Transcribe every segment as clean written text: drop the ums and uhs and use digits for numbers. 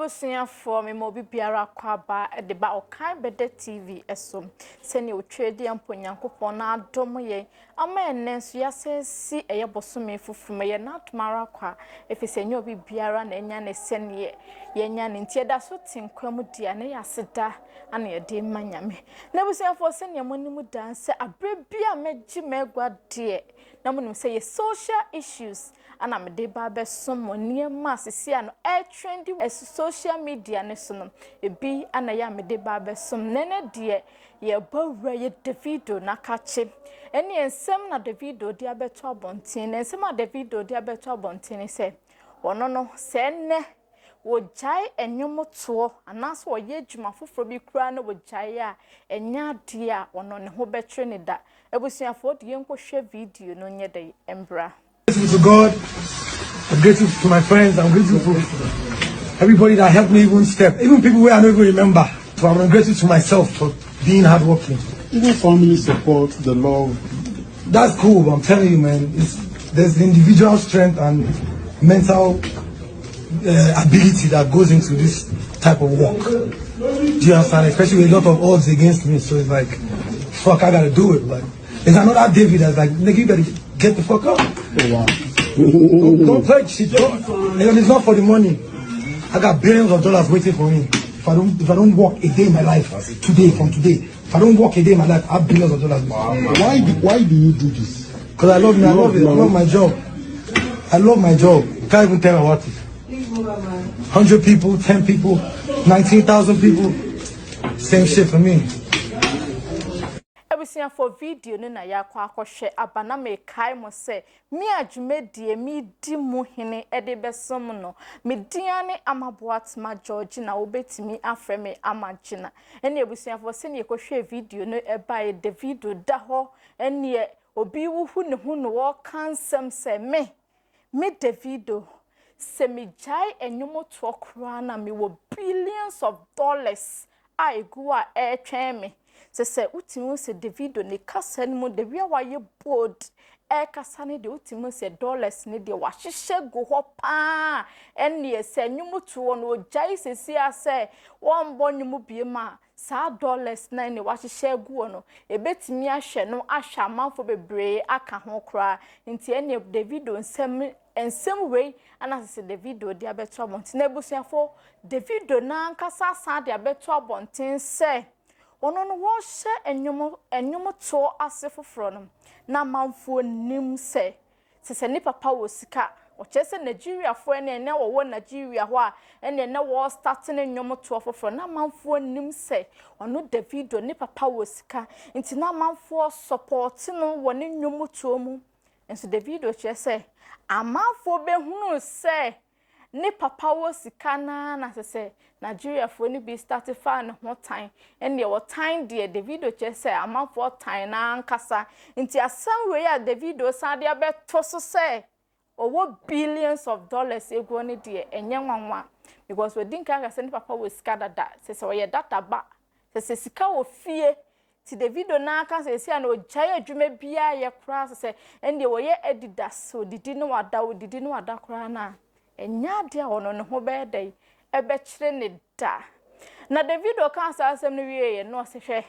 Ebusuya for me mobi biara kwaba de ba okan bede TV esom sene o twedi ampo nyankopon na adom ye ama enenso yasesi eye bosome fufume ye na atmara kwa efisenya obi biara na enya ne sene ye nya ne ntieda so tinkwam dia ne yaseda ana ye de manyame na ebusuya for sene monimu danse abrebia meji megwa de na munum say social issues ana me de ba be somo niema sisi ano trendy social media ne so no ebi ana ya me de ba be som nene de ye bawra ye Davido na kache eni ensem na Davido de abeto abonten ensem na Davido de abeto abonten se ono no se ne wo jai enyomoto anaso wo ye djuma foforo bi kura na wo jai a enya de a ono ne ho betre ne da ebusuafo de yenko hwe video no nye de embra. Grateful to God, I'm grateful to my friends, I'm grateful for everybody that helped me even step, even people where I don't even remember. So I'm grateful to myself for being hardworking. Even family support, the love. That's cool, but I'm telling you, man, there's the individual strength and mental ability that goes into this type of work. Do you understand? Especially with a lot of odds against me, so it's like, fuck, I gotta do it. Like, there's another David that's like, nigga, you better get the fuck up. Oh, wow. Don't play shit. It's not for the money. I got billions of dollars waiting for me. If I don't work a day in my life today, if I don't work a day in my life, I have billions of dollars. Wow. Why do you do this? Because I love it. I love my job. I love my job. Can't even tell about it. 100 people, 10 people, 19,000 people. Same shit for me. Ebusuya for video no na yakwa akohwe abana me kai mo se mi adwumedie mi di mu hene ede besom no me diane amaboatma George na obetimi afreme amagina ene ebusuya for se ne ekohwe video no eba Davido da ho ene obi wuhu ne hu no wo kansem se me Davido se me jai enyomoto kra na me wo billions of dollars ai gua twen me se utimu se Davido ne kasa ni mo de bia wa ye bold kasa ne de utimu se dollars ne de wa hihye go ho pa enne se nyumutu wo no jai sesi ase won bo nyumu bie ma sa dollars na ne wa hihye go no ebetimi ahwe no ahwa manfo bebre aka ho kra nti enne Davido ensem wei ana se Davido de abeto abonten na ebusuafo Davido na nkasa sa de abeto abonten se ono no wo hye enyomo to ase foforo no na manfo nim se ni papa wo sika o chese Nigeria fo ene wo Nigeria ho a ene wo starting enyomo to foforo na manfo nim se ono Davido ni papa wo sika nti na manfo support no wo ne enyomo to mu enso Davido chese amanfo behunu se ni papa wo sika na se Nigeria fo ni bi start fan ho time ene wo time de Davido chese amanfo time na nkasa nti asan we ya Davido sade abeto so se owo billions of dollars ego ni de enye nwanwa because we din ka se ni papa wo sika dada se wo ye data ba se sika wo fie ti Davido na aka se na ojaya adwuma bia ye kra se ene wo ye Adidas odidi no wada kra na enya de ono ne ho be dai ebe kire ne da na Davido kan sa asem no wiye no se hwe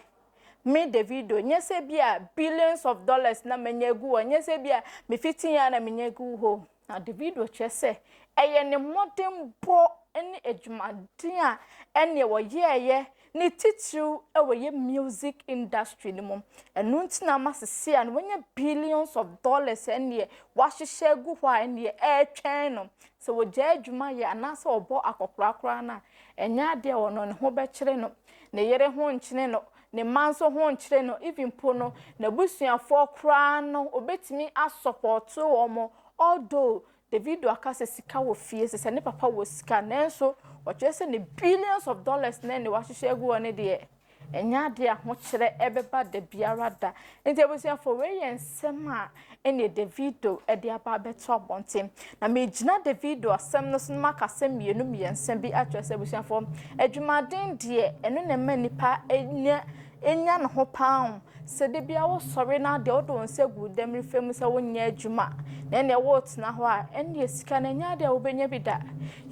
me Davido nyese bia billions of dollars na menyagu nyese bia me 15 ya na menyagu ho na Davido chese eye ne modern bo ene adwumaden a ene wo ye ni titru ewe music industry ni mom enu ntina masese an wonya billions of dollars ene wahihye gu ho ene twen no so wo je adwuma ye anasa obo akokrakra na enya de wono ne ho be kire no ne yere ho nkyene no ne manso ho nkyere no even po no na busuafo kra no obetimi asupport wo mo although Davido akase sika wo fie se ne papa wo sika nenso ochese ne billions of dollars na ne wahihye egu one de enya de ho kire ebeba de biara da nti ebusuafo we yensem a ene Davido de aba beto abonten na megina Davido asem no so makase mienu yensem bi atwese ebusuafo adwumaden de eno ne manipa enya no ho paun se de bia wo sori na de odo nse gu dem rifem se wonya adwuma na ne wo tena ho a ene sika na nya de wo benya bi da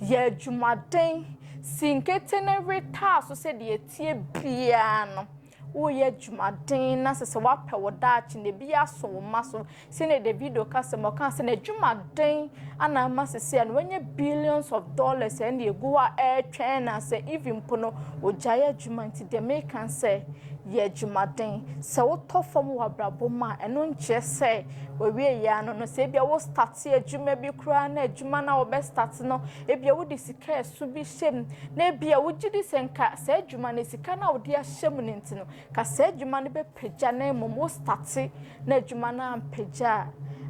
ye adwumaden sinkete na reta so se de etie bia no wo ye dwumaden na se wapɛ wo daachi ne bia so wo maso se ne Davido kasemo kan se ne dwumaden ana masese an wenye billions of dollars and egu a twɛn na se even pono ojaye dwumanti de make can say ye dwumaden se wo tofom wo abraboma eno nche se we wie ya no se bia wo start adwuma bi kura na adwuma na wo be start no e bia wo de sika esu bi hyem na bia wo gidi senka se adwuma na sika na wo de ahyem ne ntino ka se adwuma ne be pagya na mom wo start na adwuma na ampagya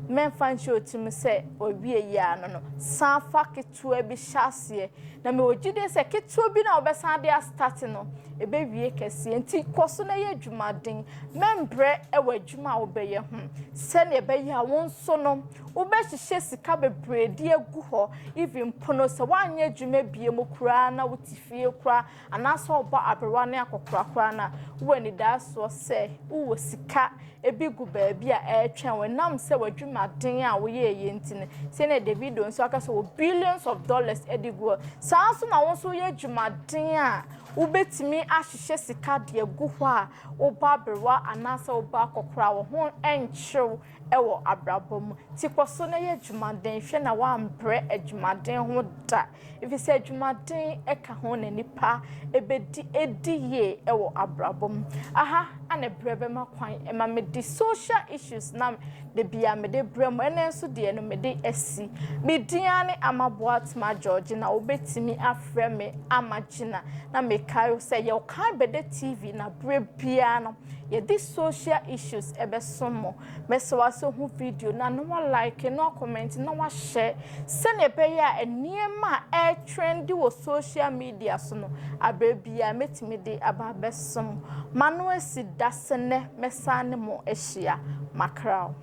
men fanchi otim se owie ya no sanfa ketua bi hyase na me ogide se ketua bi na obesan de start no ebe wie kese enti koso na ye dwumaden membre ewa dwuma obeye ho se na ebe ya wonso no obehihye sika bebredi agu ho even pono se wanye dwuma bie mu kura na wutifie kura anaso oba aberwa na akokora kura na wani da so se wo sika ebi gu ba bia twɛn wenam se wadwumaden a wo ye yentine se na Davido nso aka so billions of dollars edigu sanso na wonso ye dwumaden a wo betimi ahyehyɛ sika de agu ho a wo ba berwa anasa wo ba kokora wo ho enchew ewo abrabom ti kwaso na ye dwumaden hwe na wa ambre adwumaden ho da if se adwumaden eka ho na nipa ebedi ediye ewo abrabom aha ana brebe makwan ema me di social issues na de bia me de brem enenso de no me de esi me diane amaboat ma George na obetimi afre me amagina na me kai say ye kan bede TV na bre bia no ye di social issues ebesomo me so waso hu video na no like no comment na wa share se ne be ya eniema trendy wo social media so no abre bia metimi de aba besom manu esi dasene mesane mo ehia makrao